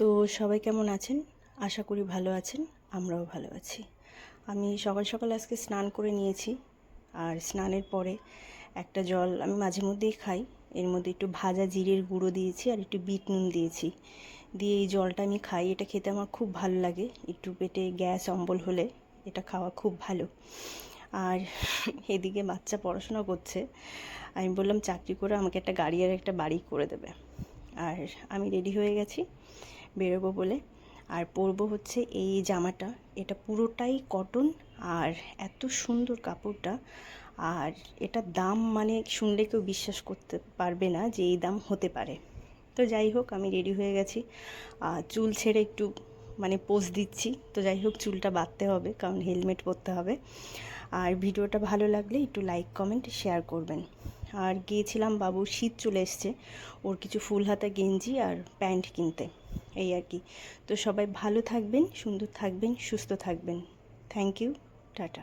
তো সবাই কেমন আছেন? আশা করি ভালো আছেন। আমরাও ভালো আছি। আমি সকাল সকাল আজকে স্নান করে নিয়েছি। আর স্নানের পরে একটা জল আমি মাঝে মধ্যেই খাই। এর মধ্যে একটু ভাজা জিরের গুঁড়ো দিয়েছি আর একটু বিট নুন দিয়েছি। দিয়ে এই জলটা আমি খাই। এটা খেতে আমার খুব ভালো লাগে। একটু পেটে গ্যাস অম্বল হলে এটা খাওয়া খুব ভালো। আর এদিকে বাচ্চা পড়াশোনা করছে। আমি বললাম চাকরি করে আমাকে একটা গাড়ি আর একটা বাড়ি করে দেবে। আর আমি রেডি হয়ে গেছি বেরোবো বলে। আর পরবো হচ্ছে এই জামাটা। এটা পুরোটাই কটন আর এত সুন্দর কাপড়টা। আর এটার দাম মানে শুনলে কেউ বিশ্বাস করতে পারবে না যে এই দাম হতে পারে। তো যাই হোক, আমি রেডি হয়ে গেছি। চুল ছেড়ে একটু মানে পোজ দিচ্ছি। তো যাই হোক, চুলটা বাঁধতে হবে কারণ হেলমেট পরতে হবে। আর ভিডিওটা ভালো লাগলে একটু লাইক কমেন্ট শেয়ার করবেন। আর গিয়েছিলাম, বাবুর শীত চলে এসছে, ওর কিছু ফুল হাতা গেঞ্জি আর প্যান্ট কিনতে, এই আর কি। তো সবাই ভালো থাকবেন, সুন্দর থাকবেন, সুস্থ থাকবেন। Thank you, tata.